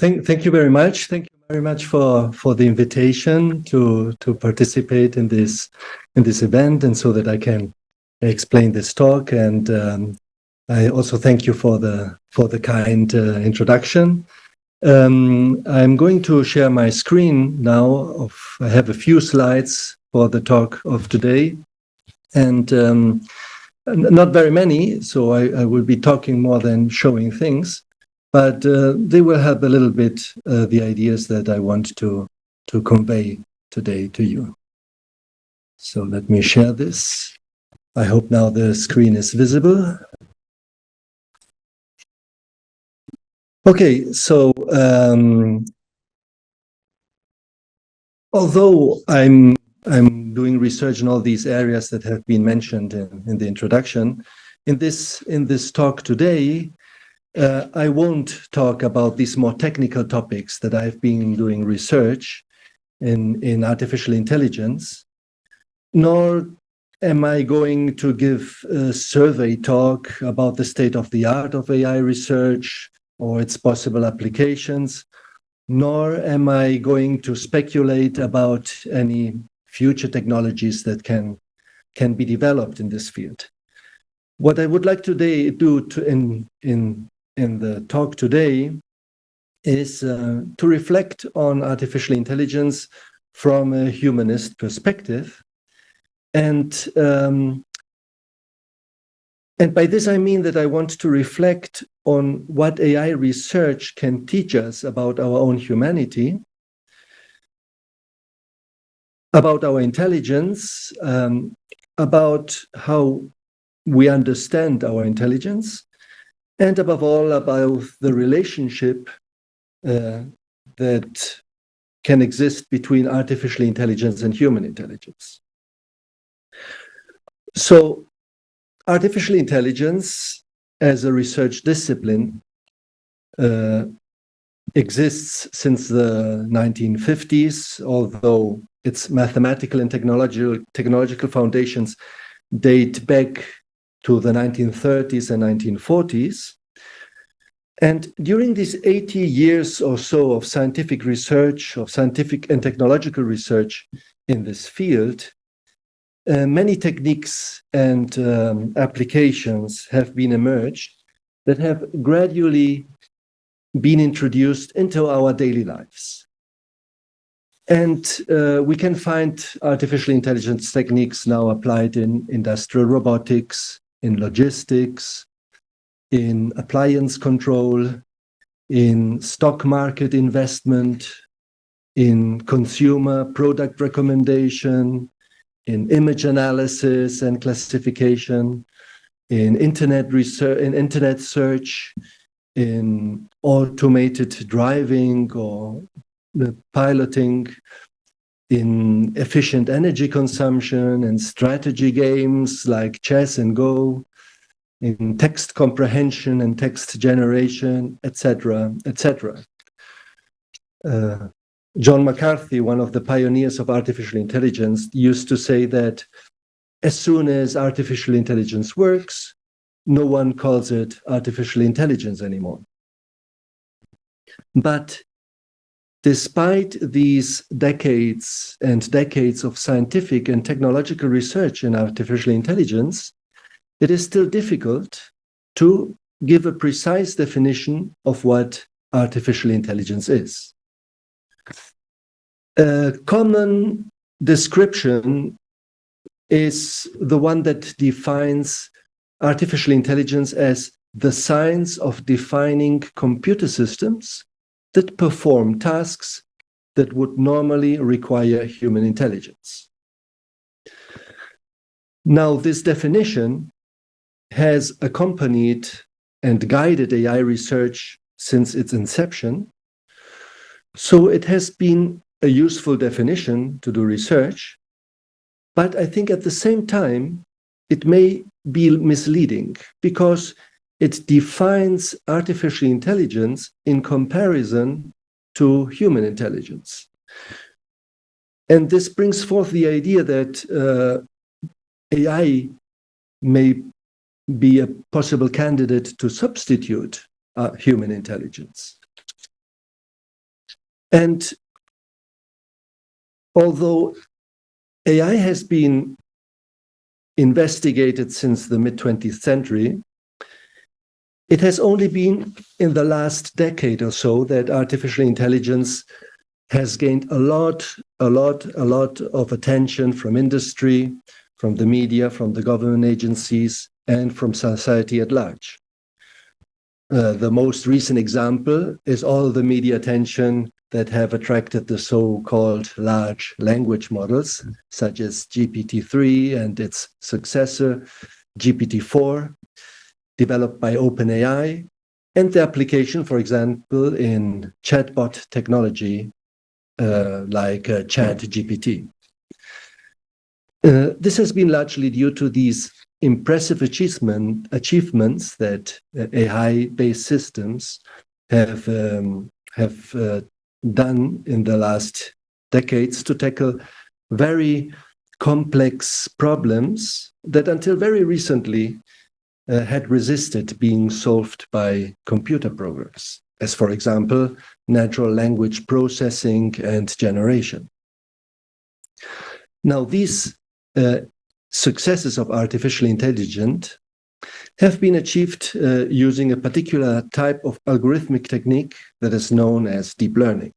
Thank you very much. Thank you very much for the invitation to participate in this event, and so that I can explain this talk. And I also thank you for the kind introduction. I'm going to share my screen now. I have a few slides for the talk of today, and not very many, so I will be talking more than showing things. But they will help a little bit the ideas that I want to convey today to you. So let me share this. I hope now the screen is visible. Okay, so although I'm doing research in all these areas that have been mentioned in the introduction, in this talk today, I won't talk about these more technical topics that I've been doing research in artificial intelligence, nor am I going to give a survey talk about the state of the art of AI research or its possible applications, nor am I going to speculate about any future technologies that can be developed in this field. What I would like today do in the talk today is to reflect on artificial intelligence from a humanist perspective. And by this I mean that I want to reflect on what AI research can teach us about our own humanity, about our intelligence, about how we understand our intelligence, and above all, about the relationship that can exist between artificial intelligence and human intelligence. So, artificial intelligence as a research discipline exists since the 1950s, although its mathematical and technological foundations date back to the 1930s and 1940s. And during these 80 years or so of scientific research, of scientific and technological research in this field, many techniques and applications have been emerged that have gradually been introduced into our daily lives. And we can find artificial intelligence techniques now applied in industrial robotics, in logistics, in appliance control, in stock market investment, in consumer product recommendation, in image analysis and classification, in internet research, in internet search, in automated driving or piloting, in efficient energy consumption and strategy games like chess and Go, in text comprehension and text generation, etc., etc. John McCarthy, one of the pioneers of artificial intelligence, used to say that as soon as artificial intelligence works, no one calls it artificial intelligence anymore. But despite these decades and decades of scientific and technological research in artificial intelligence, it is still difficult to give a precise definition of what artificial intelligence is. A common description is the one that defines artificial intelligence as the science of defining computer systems that perform tasks that would normally require human intelligence. Now, this definition has accompanied and guided AI research since its inception. So it has been a useful definition to do research, but I think at the same time, it may be misleading because it defines artificial intelligence in comparison to human intelligence. And this brings forth the idea that AI may be a possible candidate to substitute human intelligence. And although AI has been investigated since the mid-20th century, it has only been in the last decade or so that artificial intelligence has gained a lot of attention from industry, from the media, from the government agencies, and from society at large. The most recent example is all the media attention that have attracted the so-called large language models, such as GPT-3 and its successor, GPT-4, developed by OpenAI, and the application, for example, in chatbot technology, like ChatGPT. This has been largely due to these impressive achievements that AI-based systems have done in the last decades to tackle very complex problems that until very recently had resisted being solved by computer programs, as for example, natural language processing and generation. Now, these successes of artificial intelligence have been achieved using a particular type of algorithmic technique that is known as deep learning.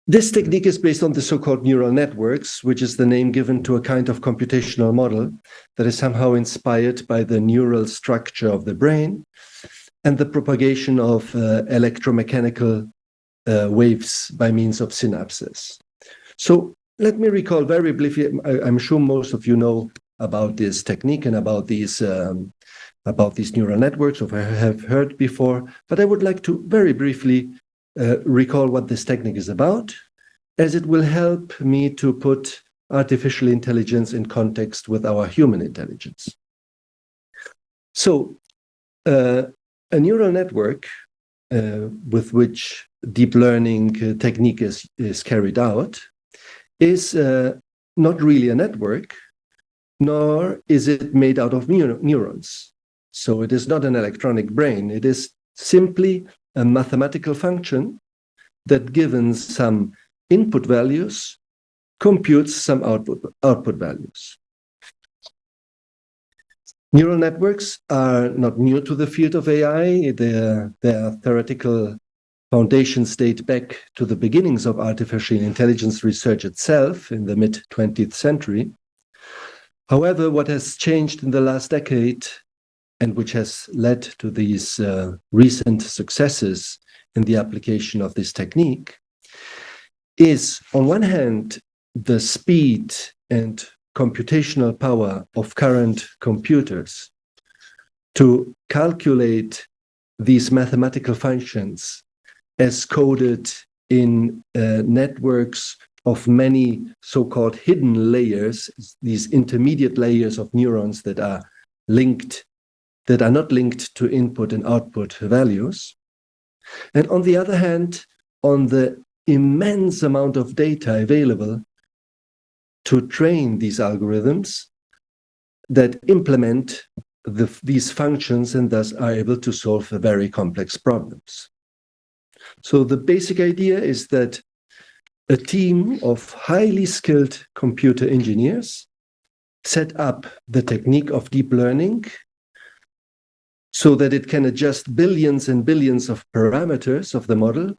This technique is based on the so-called neural networks, which is the name given to a kind of computational model that is somehow inspired by the neural structure of the brain and the propagation of electromechanical waves by means of synapses. So let me recall very briefly, I'm sure most of you know about this technique and about these neural networks, or have heard before, but I would like to very briefly recall what this technique is about, as it will help me to put artificial intelligence in context with our human intelligence. So, a neural network with which deep learning technique is carried out is not really a network, nor is it made out of neurons. So it is not an electronic brain. It is simply a mathematical function that, given some input values, computes some output values. Neural networks are not new to the field of AI. Their theoretical foundations date back to the beginnings of artificial intelligence research itself in the mid-20th century. However, what has changed in the last decade, and which has led to these recent successes in the application of this technique, is, on one hand, the speed and computational power of current computers to calculate these mathematical functions as coded in networks of many so-called hidden layers, these intermediate layers of neurons that are not linked to input and output values. And on the other hand, on the immense amount of data available to train these algorithms that implement these functions and thus are able to solve very complex problems. So the basic idea is that a team of highly skilled computer engineers set up the technique of deep learning so that it can adjust billions and billions of parameters of the model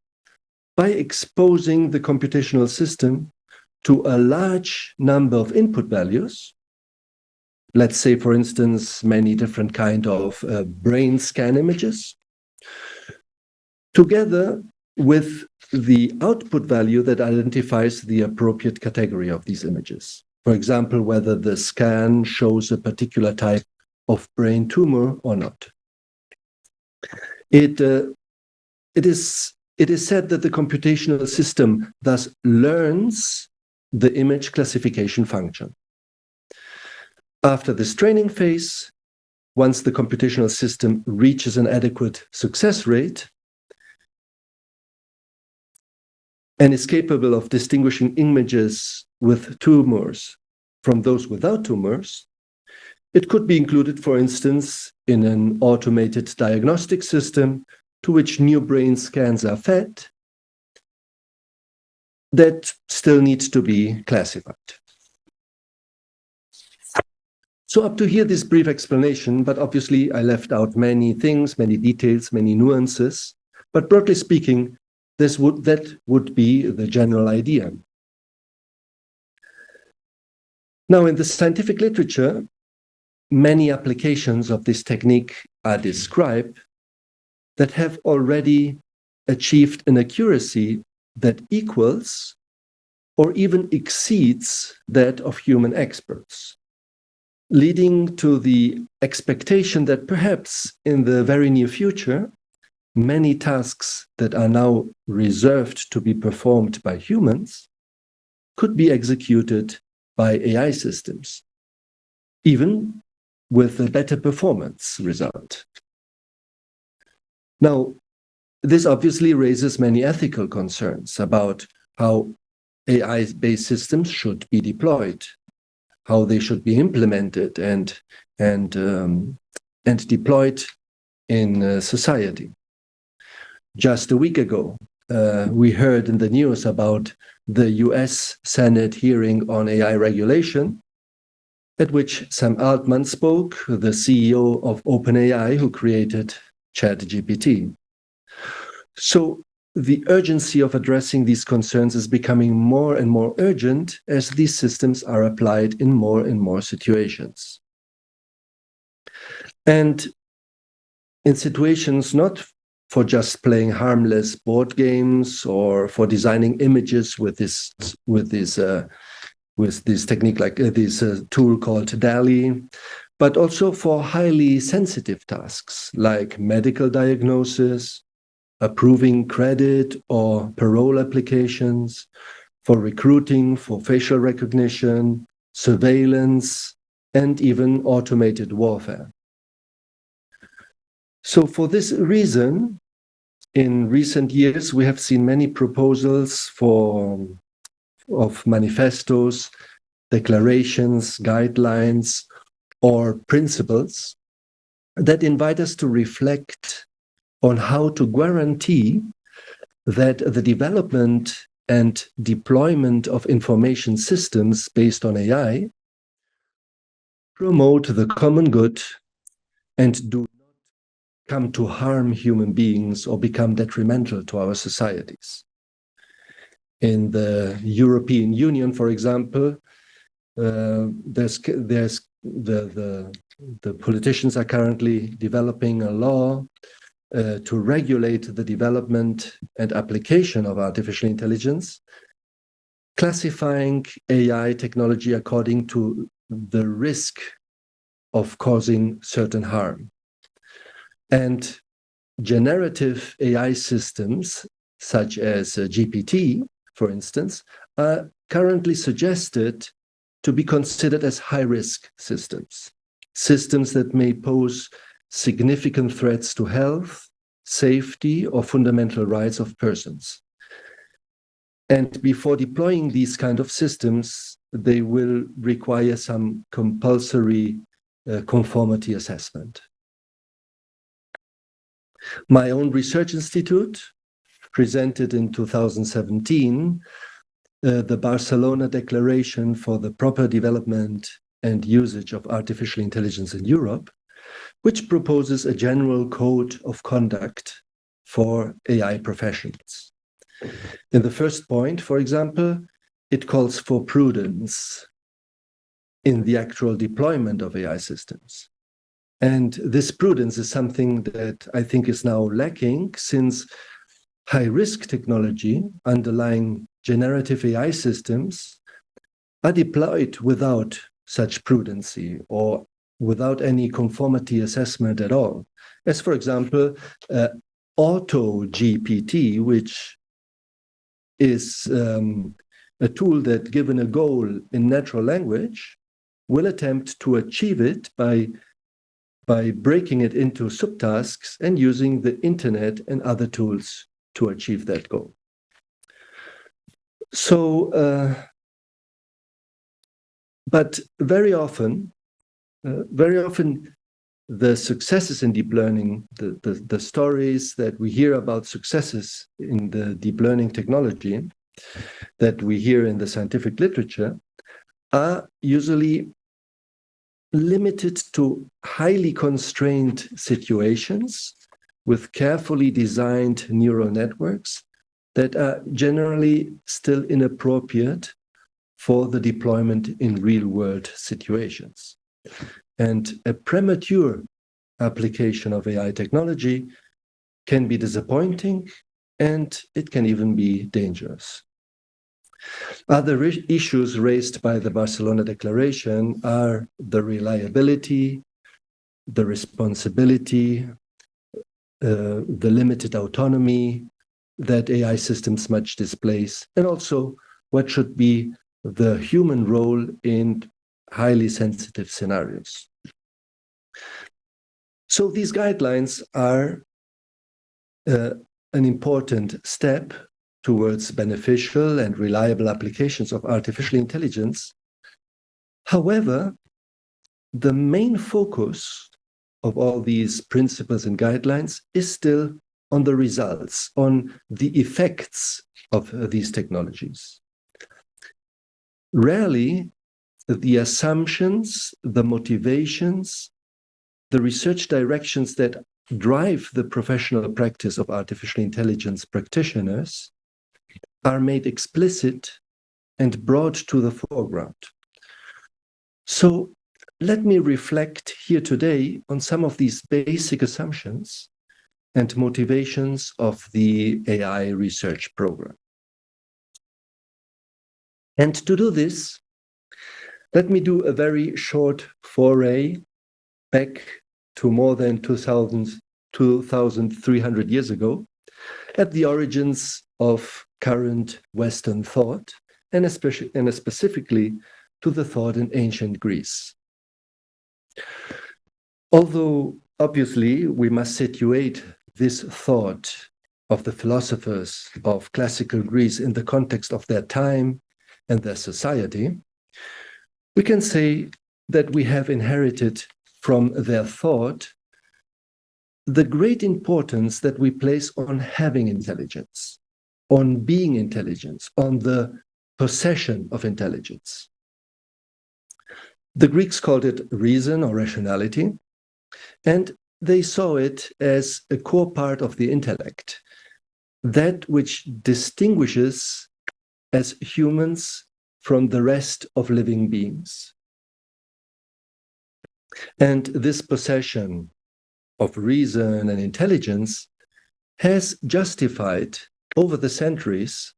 by exposing the computational system to a large number of input values. Let's say, for instance, many different kinds of brain scan images, together with the output value that identifies the appropriate category of these images. For example, whether the scan shows a particular type of brain tumor or not. It is said that the computational system thus learns the image classification function. After this training phase, once the computational system reaches an adequate success rate and is capable of distinguishing images with tumors from those without tumors, it could be included, for instance, in an automated diagnostic system to which new brain scans are fed, that still needs to be classified. So up to here, this brief explanation, but obviously I left out many things, many details, many nuances. But broadly speaking, that would be the general idea. Now, in the scientific literature, many applications of this technique are described that have already achieved an accuracy that equals or even exceeds that of human experts, leading to the expectation that perhaps in the very near future, many tasks that are now reserved to be performed by humans could be executed by AI systems, even with a better performance result. Now, this obviously raises many ethical concerns about how AI-based systems should be deployed, how they should be implemented and deployed in society. Just a week ago, we heard in the news about the US Senate hearing on AI regulation, at which Sam Altman spoke, the CEO of OpenAI, who created ChatGPT. So the urgency of addressing these concerns is becoming more and more urgent as these systems are applied in more and more situations. And in situations not for just playing harmless board games or for designing images with this technique, like this tool called DALL-E, but also for highly sensitive tasks like medical diagnosis, approving credit or parole applications, for recruiting, for facial recognition, surveillance, and even automated warfare. So for this reason, in recent years, we have seen many proposals of manifestos, declarations, guidelines, or principles that invite us to reflect on how to guarantee that the development and deployment of information systems based on AI promote the common good and do not come to harm human beings or become detrimental to our societies. In the European Union, for example, the politicians are currently developing a law to regulate the development and application of artificial intelligence, classifying AI technology according to the risk of causing certain harm. And generative AI systems, such as GPT, for instance, are currently suggested to be considered as high-risk systems, systems that may pose significant threats to health, safety, or fundamental rights of persons. And before deploying these kind of systems, they will require some compulsory conformity assessment. My own research institute presented in 2017 the Barcelona Declaration for the Proper Development and Usage of Artificial Intelligence in Europe, which proposes a general code of conduct for AI professionals. In the first point, for example, it calls for prudence in the actual deployment of AI systems. And this prudence is something that I think is now lacking, since high-risk technology underlying generative AI systems are deployed without such prudency or without any conformity assessment at all. As, for example, AutoGPT, which is a tool that, given a goal in natural language, will attempt to achieve it by breaking it into subtasks and using the internet and other tools to achieve that goal. So, but very often the successes in deep learning, the stories that we hear about successes in the deep learning technology that we hear in the scientific literature are usually limited to highly constrained situations with carefully designed neural networks that are generally still inappropriate for the deployment in real-world situations. And a premature application of AI technology can be disappointing, and it can even be dangerous. Other issues raised by the Barcelona Declaration are the reliability, the responsibility, the limited autonomy that AI systems must displace, and also what should be the human role in highly sensitive scenarios. So these guidelines are an important step towards beneficial and reliable applications of artificial intelligence. However, the main focus of all these principles and guidelines is still on the results, on the effects of these technologies. Rarely, the assumptions, the motivations, the research directions that drive the professional practice of artificial intelligence practitioners are made explicit and brought to the foreground. So let me reflect here today on some of these basic assumptions and motivations of the AI research program. And to do this, let me do a very short foray back to more than 2,300 years ago at the origins of current Western thought, and specifically to the thought in ancient Greece. Although obviously we must situate this thought of the philosophers of classical Greece in the context of their time and their society, we can say that we have inherited from their thought the great importance that we place on having intelligence, on being intelligence, on the possession of intelligence. The Greeks called it reason or rationality, and they saw it as a core part of the intellect, that which distinguishes as humans from the rest of living beings. And this possession of reason and intelligence has justified over the centuries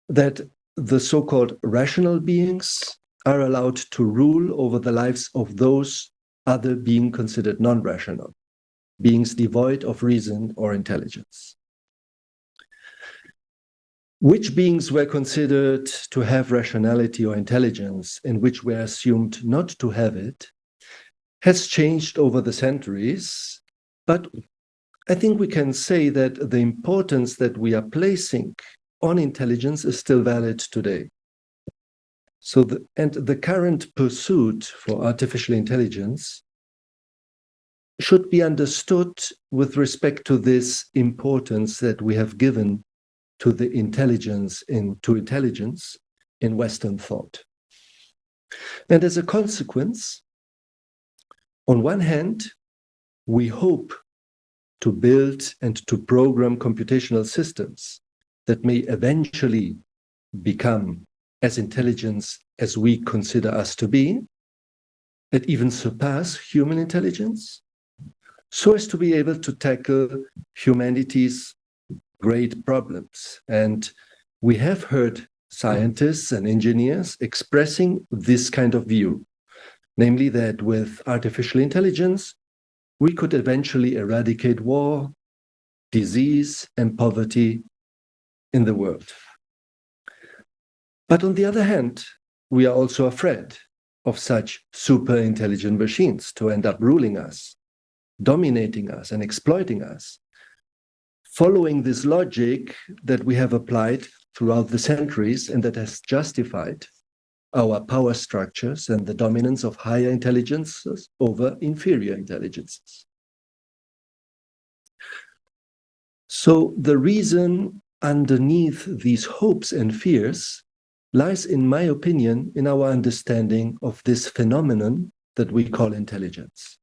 that the so-called rational beings are allowed to rule over the lives of those other being considered non-rational, beings devoid of reason or intelligence. Which beings were considered to have rationality or intelligence and which were assumed not to have it has changed over the centuries, but I think we can say that the importance that we are placing on intelligence is still valid today. So the current pursuit for artificial intelligence should be understood with respect to this importance that we have given to the intelligence in Western thought. And as a consequence, on one hand, we hope to build and to program computational systems that may eventually become as intelligent as we consider us to be, that even surpass human intelligence, so as to be able to tackle humanity's great problems. And we have heard scientists and engineers expressing this kind of view, namely that with artificial intelligence, we could eventually eradicate war, disease, and poverty in the world. But on the other hand, we are also afraid of such super intelligent machines to end up ruling us, dominating us, and exploiting us, following this logic that we have applied throughout the centuries and that has justified our power structures and the dominance of higher intelligences over inferior intelligences. So the reason underneath these hopes and fears lies, in my opinion, in our understanding of this phenomenon that we call intelligence.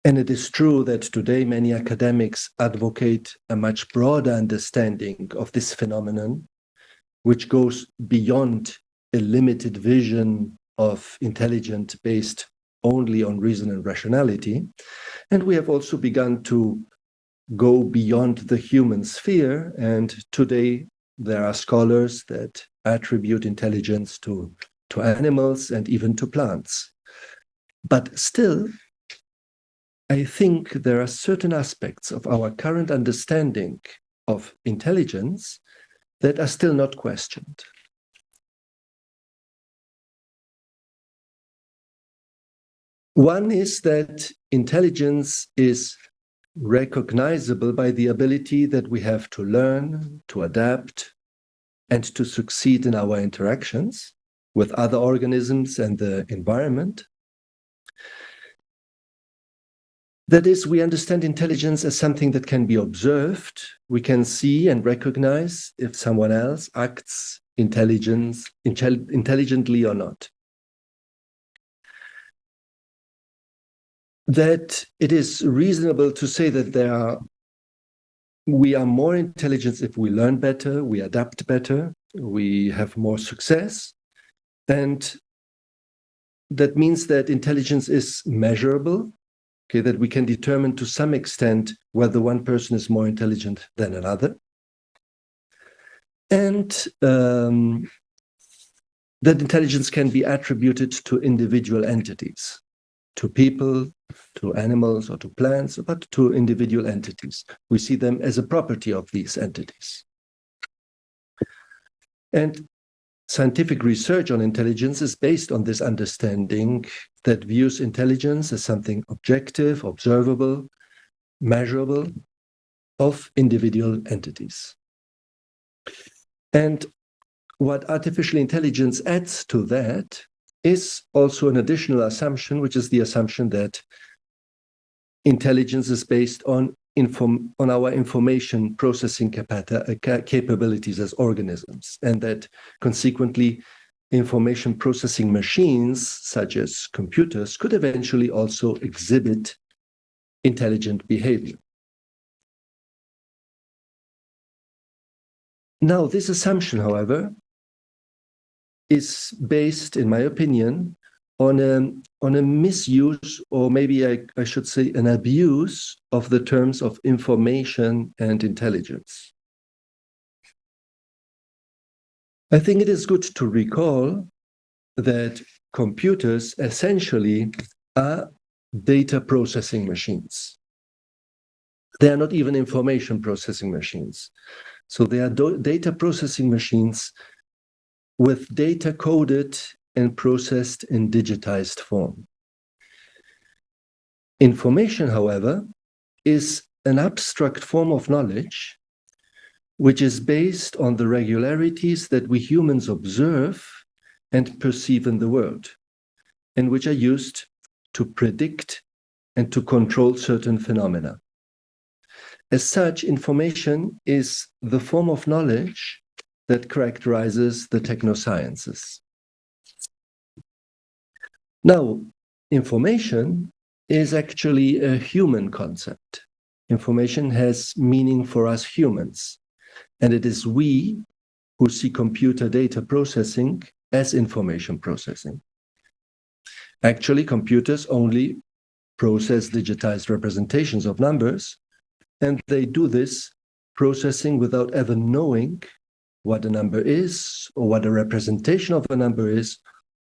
And it is true that today many academics advocate a much broader understanding of this phenomenon, which goes beyond a limited vision of intelligence based only on reason and rationality. And we have also begun to go beyond the human sphere. And today there are scholars that attribute intelligence to animals and even to plants. But still, I think there are certain aspects of our current understanding of intelligence that are still not questioned. One is that intelligence is recognizable by the ability that we have to learn, to adapt, and to succeed in our interactions with other organisms and the environment. That is, we understand intelligence as something that can be observed. We can see and recognize if someone else acts intelligently or not. That it is reasonable to say that we are more intelligent if we learn better, we adapt better, we have more success. And that means that intelligence is measurable. Okay, that we can determine to some extent whether one person is more intelligent than another. And that intelligence can be attributed to individual entities, to people, to animals, or to plants, but to individual entities. We see them as a property of these entities. And scientific research on intelligence is based on this understanding that views intelligence as something objective, observable, measurable of individual entities. And what artificial intelligence adds to that is also an additional assumption, which is the assumption that intelligence is based on our information processing capabilities as organisms, and that consequently information processing machines such as computers could eventually also exhibit intelligent behavior. Now, this assumption, however, is based, in my opinion, on a misuse, or maybe I should say an abuse of the terms of information and intelligence. I think it is good to recall that computers essentially are data processing machines. They are not even information processing machines. So they are data processing machines with data coded and processed in digitized form. Information, however, is an abstract form of knowledge which is based on the regularities that we humans observe and perceive in the world, and which are used to predict and to control certain phenomena. As such, information is the form of knowledge that characterizes the technosciences. Now, information is actually a human concept. Information has meaning for us humans, and it is we who see computer data processing as information processing. Actually, computers only process digitized representations of numbers, and they do this processing without ever knowing what a number is, or what a representation of a number is,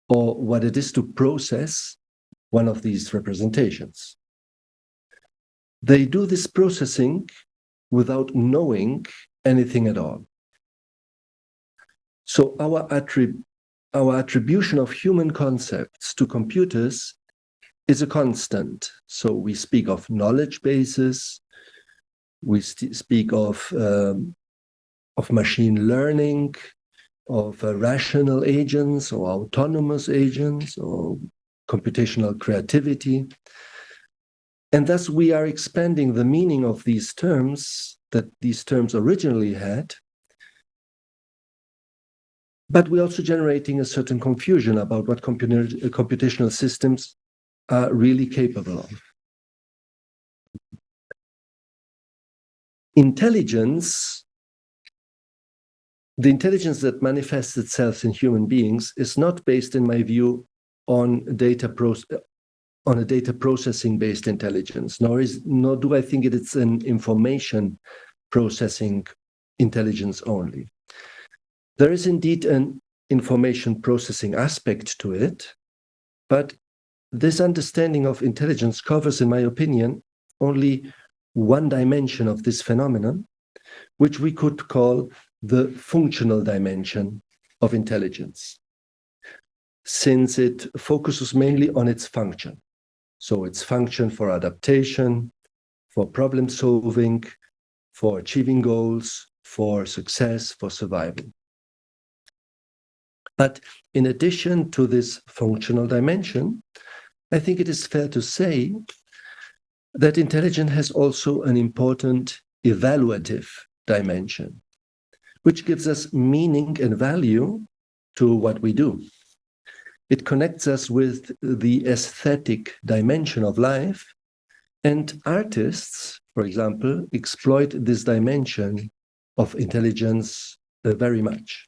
or what it is to process one of these representations. They do this processing without knowing anything at all. So our attribution of human concepts to computers is a constant. So we speak of knowledge bases, we speak of machine learning, rational agents or autonomous agents or computational creativity. And thus we are expanding the meaning of these terms that these terms originally had, but we're also generating a certain confusion about what computational systems are really capable of. Intelligence, the intelligence that manifests itself in human beings is not based, in my view, on a data processing-based intelligence, nor do I think it's an information processing intelligence only. There is indeed an information processing aspect to it, but this understanding of intelligence covers, in my opinion, only one dimension of this phenomenon, which we could call the functional dimension of intelligence, since it focuses mainly on its function. So its function for adaptation, for problem solving, for achieving goals, for success, for survival. But in addition to this functional dimension, I think it is fair to say that intelligence has also an important evaluative dimension, which gives us meaning and value to what we do. It connects us with the aesthetic dimension of life, and artists, for example, exploit this dimension of intelligence very much.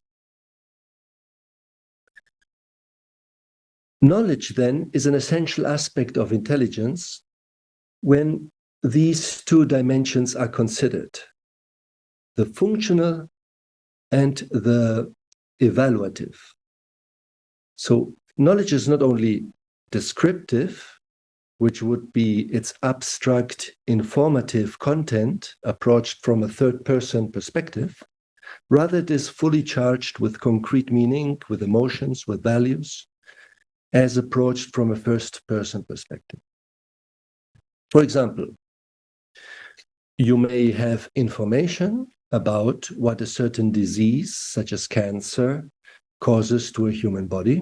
Knowledge, then, is an essential aspect of intelligence when these two dimensions are considered, the functional and the evaluative. So knowledge is not only descriptive, which would be its abstract, informative content approached from a third-person perspective. Rather, it is fully charged with concrete meaning, with emotions, with values, as approached from a first-person perspective. For example, you may have information about what a certain disease, such as cancer, causes to a human body,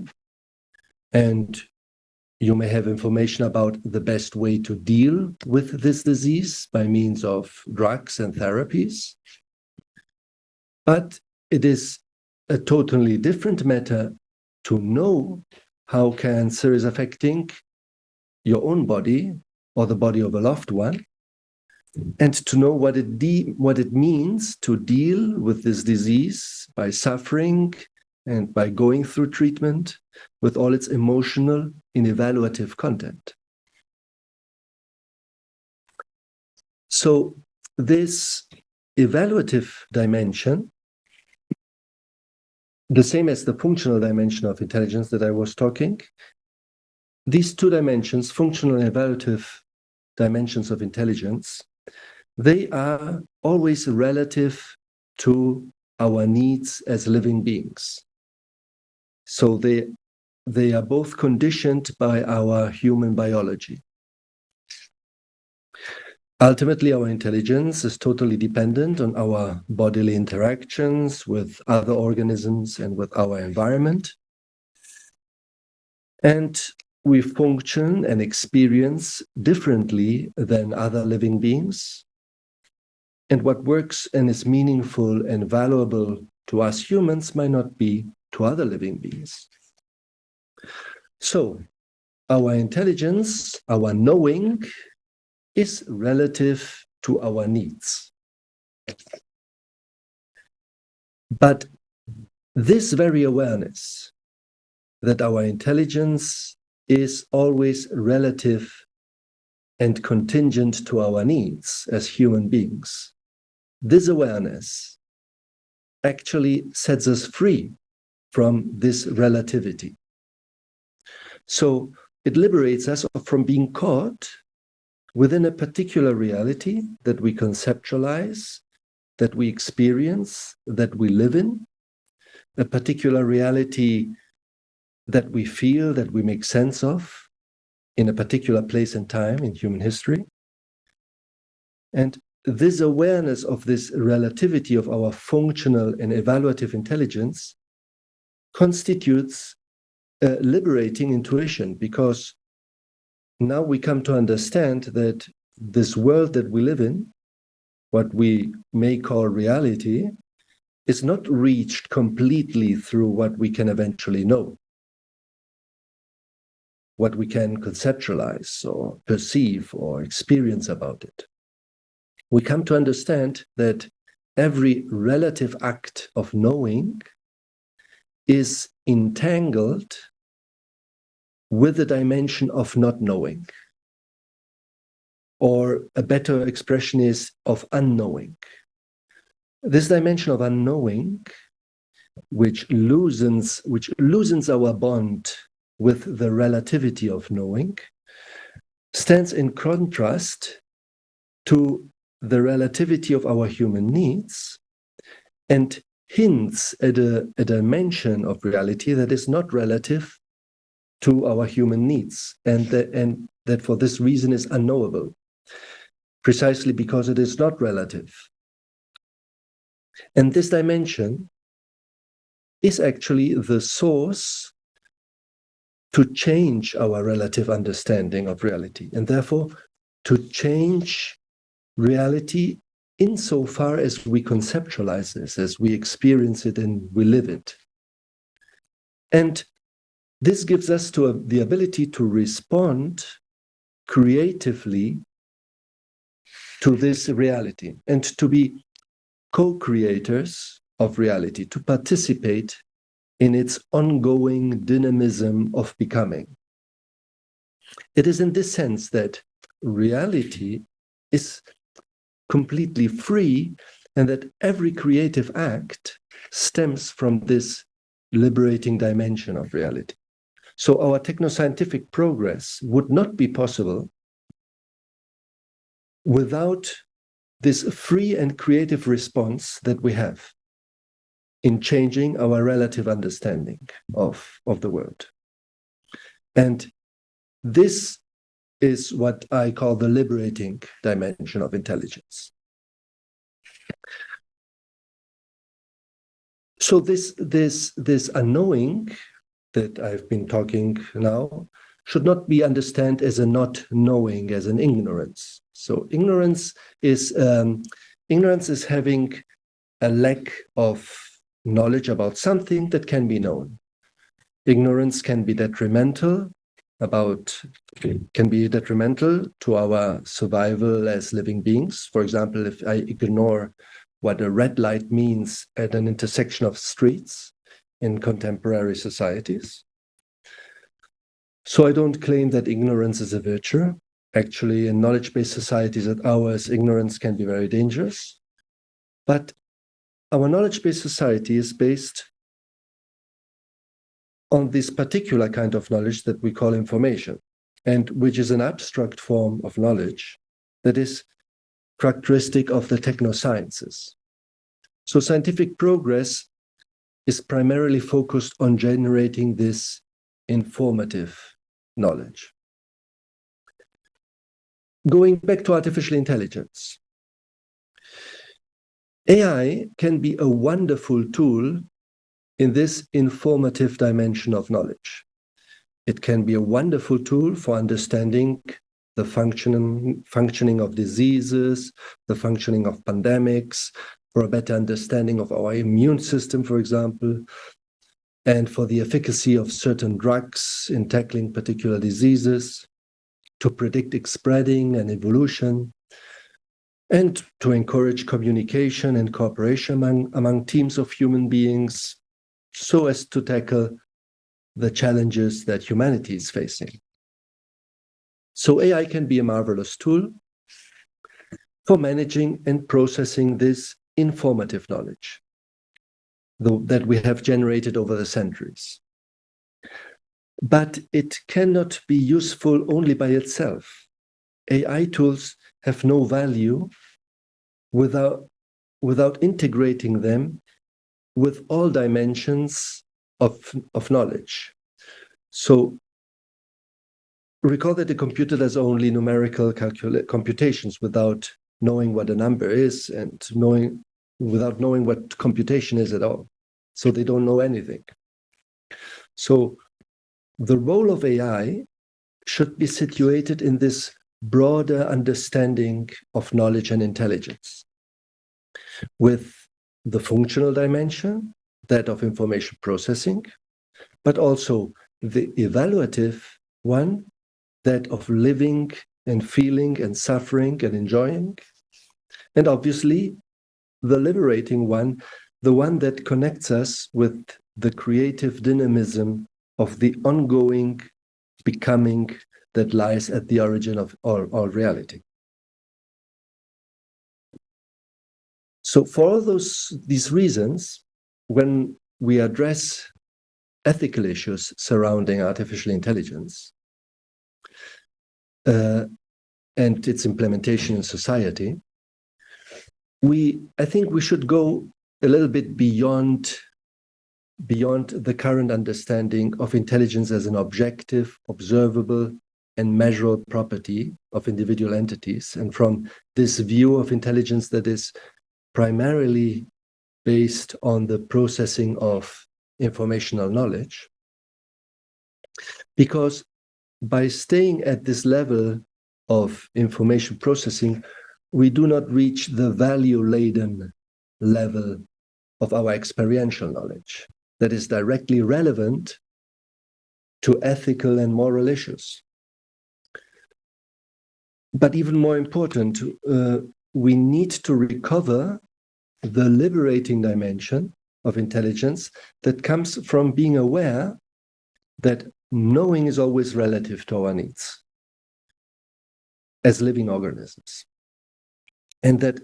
and you may have information about the best way to deal with this disease by means of drugs and therapies. But it is a totally different matter to know how cancer is affecting your own body or the body of a loved one, and to know what it means to deal with this disease by suffering and by going through treatment with all its emotional and evaluative content. So this evaluative dimension, the same as the functional dimension of intelligence that I was talking, these two dimensions, functional and evaluative dimensions of intelligence, they are always relative to our needs as living beings. So they are both conditioned by our human biology. Ultimately, our intelligence is totally dependent on our bodily interactions with other organisms and with our environment. And we function and experience differently than other living beings. And what works and is meaningful and valuable to us humans might not be to other living beings. So our intelligence, our knowing, is relative to our needs. But this very awareness that our intelligence is always relative and contingent to our needs as human beings, this awareness actually sets us free from this relativity. So it liberates us from being caught within a particular reality that we conceptualize, that we experience, that we live in, a particular reality that we feel, that we make sense of in a particular place and time in human history. And this awareness of this relativity of our functional and evaluative intelligence constitutes a liberating intuition, because now we come to understand that this world that we live in, what we may call reality, is not reached completely through what we can eventually know, what we can conceptualize or perceive or experience about it. We come to understand that every relative act of knowing is entangled with the dimension of not knowing, or a better expression is of unknowing. This dimension of unknowing, which loosens our bond with the relativity of knowing, stands in contrast to the relativity of our human needs, and hints at a dimension of reality that is not relative to our human needs, and that for this reason is unknowable, precisely because it is not relative. And this dimension is actually the source to change our relative understanding of reality, and therefore to change reality insofar as we conceptualize this, as we experience it and we live it. And this gives us the ability to respond creatively to this reality and to be co-creators of reality, to participate in its ongoing dynamism of becoming. It is in this sense that reality is completely free, and that every creative act stems from this liberating dimension of reality. So our technoscientific progress would not be possible without this free and creative response that we have in changing our relative understanding of the world. And this is what I call the liberating dimension of intelligence. So this unknowing that I've been talking now should not be understood as a not knowing, as an ignorance. So ignorance is having a lack of knowledge about something that can be known. Ignorance can be detrimental to our survival as living beings. For example, if I ignore what a red light means at an intersection of streets in contemporary societies. So I don't claim that ignorance is a virtue. Actually, in knowledge-based societies at ours, ignorance can be very dangerous. But our knowledge-based society is based on this particular kind of knowledge that we call information, and which is an abstract form of knowledge that is characteristic of the technosciences. So scientific progress is primarily focused on generating this informative knowledge. Going back to artificial intelligence, AI can be a wonderful tool in this informative dimension of knowledge. It can be a wonderful tool for understanding the functioning of diseases, the functioning of pandemics, for a better understanding of our immune system, for example, and for the efficacy of certain drugs in tackling particular diseases, to predict its spreading and evolution, and to encourage communication and cooperation among teams of human beings, so as to tackle the challenges that humanity is facing. So AI can be a marvelous tool for managing and processing this informative knowledge that we have generated over the centuries. But it cannot be useful only by itself. AI tools have no value without integrating them with all dimensions of knowledge. So recall that the computer does only numerical computations without knowing what a number is and without knowing what computation is at all. So they don't know anything. So the role of AI should be situated in this broader understanding of knowledge and intelligence, with the functional dimension, that of information processing, but also the evaluative one, that of living and feeling and suffering and enjoying, and obviously the liberating one, the one that connects us with the creative dynamism of the ongoing becoming that lies at the origin of all reality. So for all these reasons, when we address ethical issues surrounding artificial intelligence and its implementation in society, I think we should go a little bit beyond the current understanding of intelligence as an objective, observable, and measurable property of individual entities, and from this view of intelligence that is primarily based on the processing of informational knowledge. Because by staying at this level of information processing, we do not reach the value-laden level of our experiential knowledge that is directly relevant to ethical and moral issues. But even more important, we need to recover the liberating dimension of intelligence that comes from being aware that knowing is always relative to our needs as living organisms, and that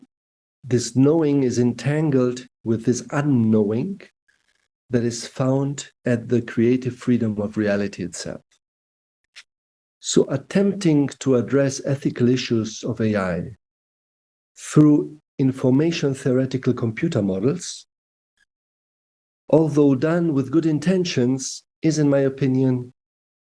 this knowing is entangled with this unknowing that is found at the creative freedom of reality itself. So attempting to address ethical issues of AI through information theoretical computer models, although done with good intentions, is, in my opinion,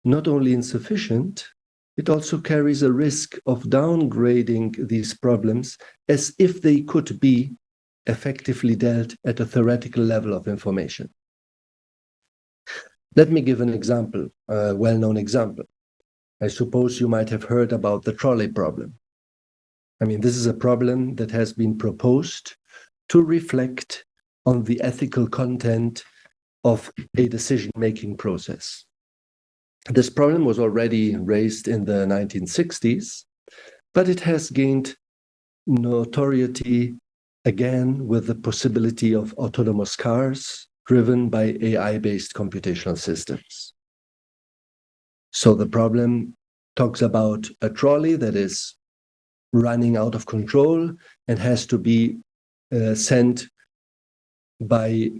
not only insufficient, it also carries a risk of downgrading these problems as if they could be effectively dealt at a theoretical level of information. Let me give an example, a well-known example. I suppose you might have heard about the trolley problem. I mean, this is a problem that has been proposed to reflect on the ethical content of a decision-making process. This problem was already raised in the 1960s, but it has gained notoriety again with the possibility of autonomous cars driven by AI-based computational systems. So the problem talks about a trolley that is running out of control and has to be sent by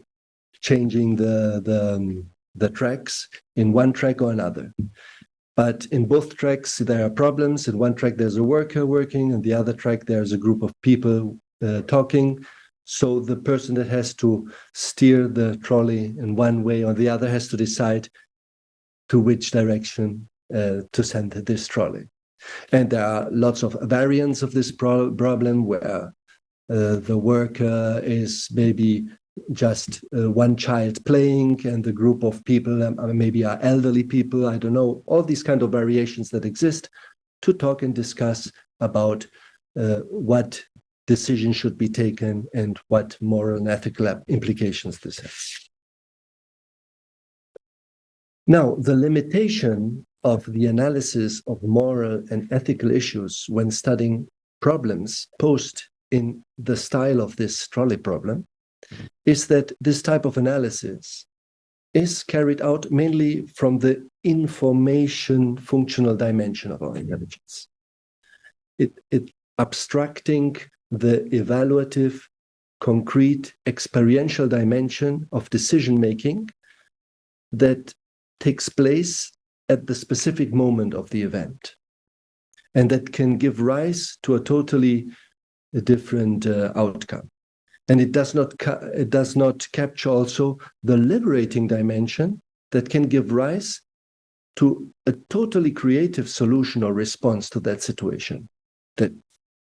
changing the tracks in one track or another. But in both tracks, there are problems. In one track, there's a worker working, and the other track, there's a group of people talking. So the person that has to steer the trolley in one way or the other has to decide to which direction to send this trolley. And there are lots of variants of this problem where the worker is maybe just one child playing, and the group of people maybe are elderly people, I don't know, all these kind of variations that exist to talk and discuss about what decisions should be taken and what moral and ethical implications this has. Now, the limitation of the analysis of moral and ethical issues when studying problems posed in the style of this trolley problem is that this type of analysis is carried out mainly from the information functional dimension of our intelligence. It abstracting the evaluative, concrete, experiential dimension of decision-making that takes place at the specific moment of the event, and that can give rise to a totally different outcome. And it does not capture also the liberating dimension that can give rise to a totally creative solution or response to that situation that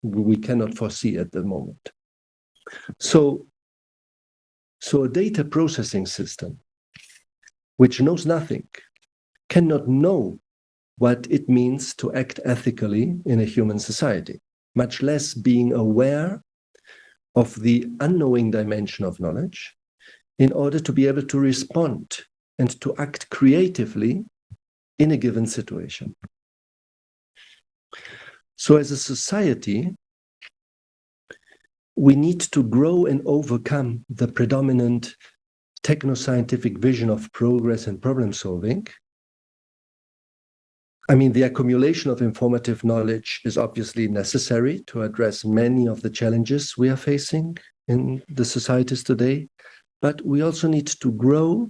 we cannot foresee at the moment. So a data processing system which knows nothing, cannot know what it means to act ethically in a human society, much less being aware of the unknowing dimension of knowledge in order to be able to respond and to act creatively in a given situation. So as a society, we need to grow and overcome the predominant techno-scientific vision of progress and problem solving. I mean, the accumulation of informative knowledge is obviously necessary to address many of the challenges we are facing in the societies today, but we also need to grow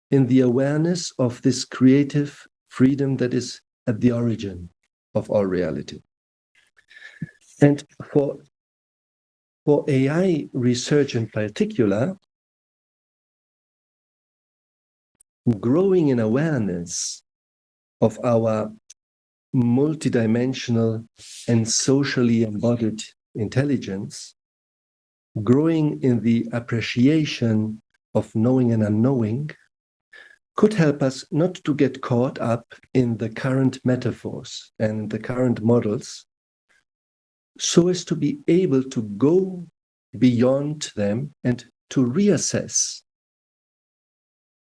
in the awareness of this creative freedom that is at the origin of all reality. And for AI research in particular, growing in awareness of our multidimensional and socially embodied intelligence, growing in the appreciation of knowing and unknowing, could help us not to get caught up in the current metaphors and the current models, so as to be able to go beyond them and to reassess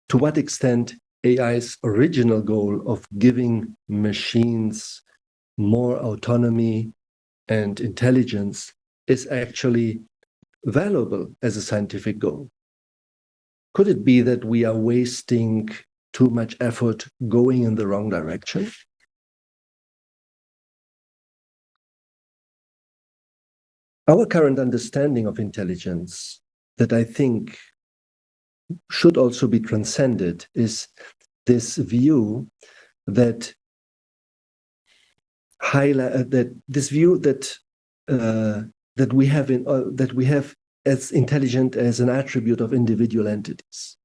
to what extent AI's original goal of giving machines more autonomy and intelligence is actually valuable as a scientific goal. Could it be that we are wasting too much effort going in the wrong direction? Our current understanding of intelligence, that I think should also be transcended, is this view that that we have as intelligent as an attribute of individual entities.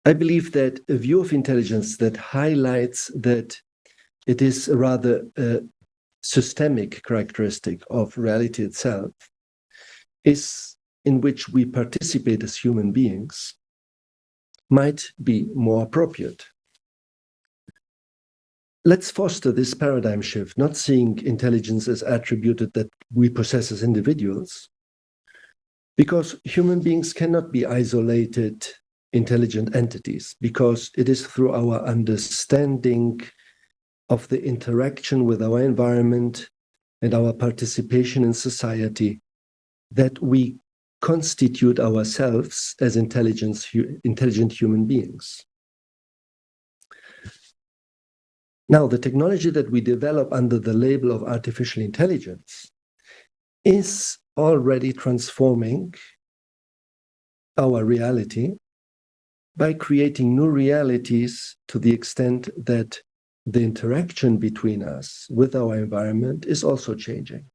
I believe that a view of intelligence that highlights that it is a rather systemic characteristic of reality itself, is in which we participate as human beings, might be more appropriate. Let's foster this paradigm shift, not seeing intelligence as attributed that we possess as individuals, because human beings cannot be isolated, intelligent entities, because it is through our understanding of the interaction with our environment and our participation in society that we constitute ourselves as intelligent human beings. Now, the technology that we develop under the label of artificial intelligence is already transforming our reality by creating new realities to the extent that the interaction between us with our environment is also changing.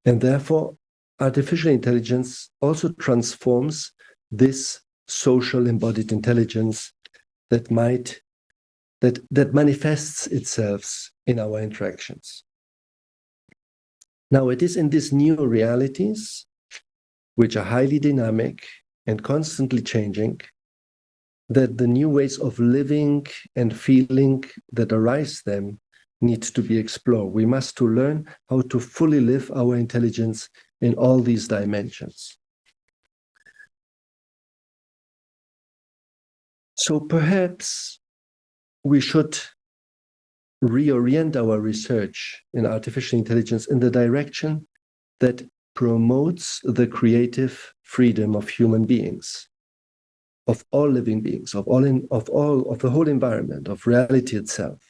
And therefore, artificial intelligence also transforms this social embodied intelligence that manifests itself in our interactions. Now, it is in these new realities, which are highly dynamic and constantly changing, that the new ways of living and feeling that arise them need to be explored. We must to learn how to fully live our intelligence in all these dimensions. So perhaps we should reorient our research in artificial intelligence in the direction that promotes the creative freedom of human beings, of all living beings, of the whole environment, of reality itself.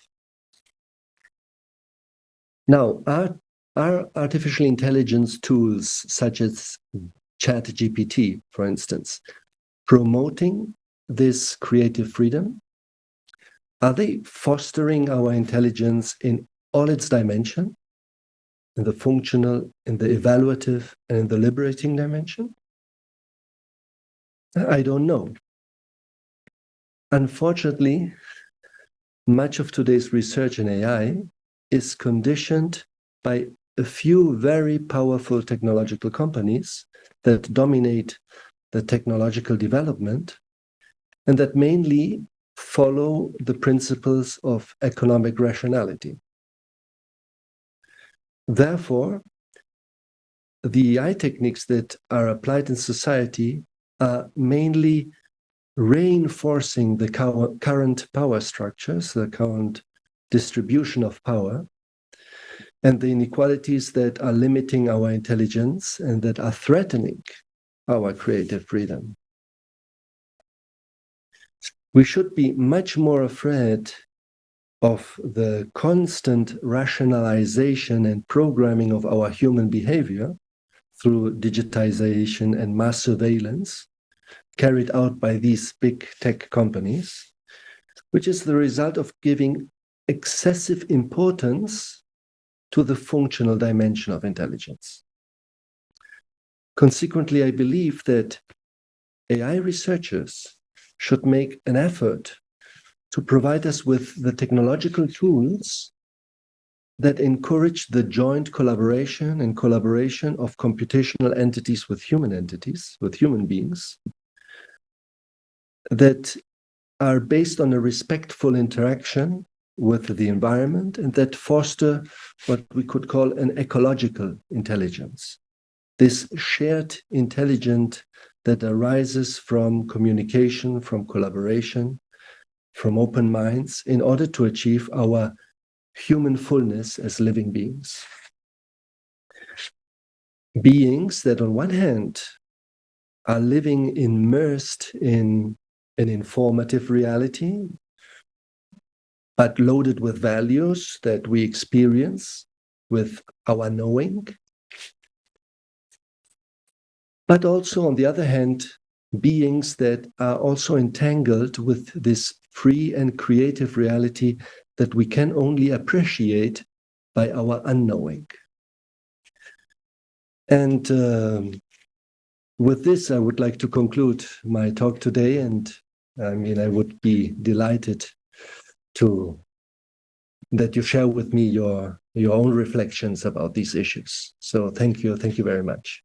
Now, are artificial intelligence tools such as ChatGPT, for instance, promoting this creative freedom? Are they fostering our intelligence in all its dimension, in the functional, in the evaluative, and in the liberating dimension? I don't know. Unfortunately, much of today's research in AI is conditioned by a few very powerful technological companies that dominate the technological development and that mainly follow the principles of economic rationality. Therefore, the AI techniques that are applied in society are mainly reinforcing the current power structures, the current distribution of power, and the inequalities that are limiting our intelligence and that are threatening our creative freedom. We should be much more afraid of the constant rationalization and programming of our human behavior through digitization and mass surveillance carried out by these big tech companies, which is the result of giving excessive importance to the functional dimension of intelligence. Consequently, I believe that AI researchers should make an effort to provide us with the technological tools that encourage the joint collaboration and collaboration of computational entities, with human beings, that are based on a respectful interaction with the environment and that foster what we could call an ecological intelligence. This shared intelligence that arises from communication, from collaboration, from open minds, in order to achieve our human fullness as living beings. Beings that on one hand are living immersed in an informative reality, but loaded with values that we experience with our knowing. But also, on the other hand, beings that are also entangled with this free and creative reality that we can only appreciate by our unknowing. And with this, I would like to conclude my talk today. And I would be delighted that you share with me your own reflections about these issues. So thank you very much.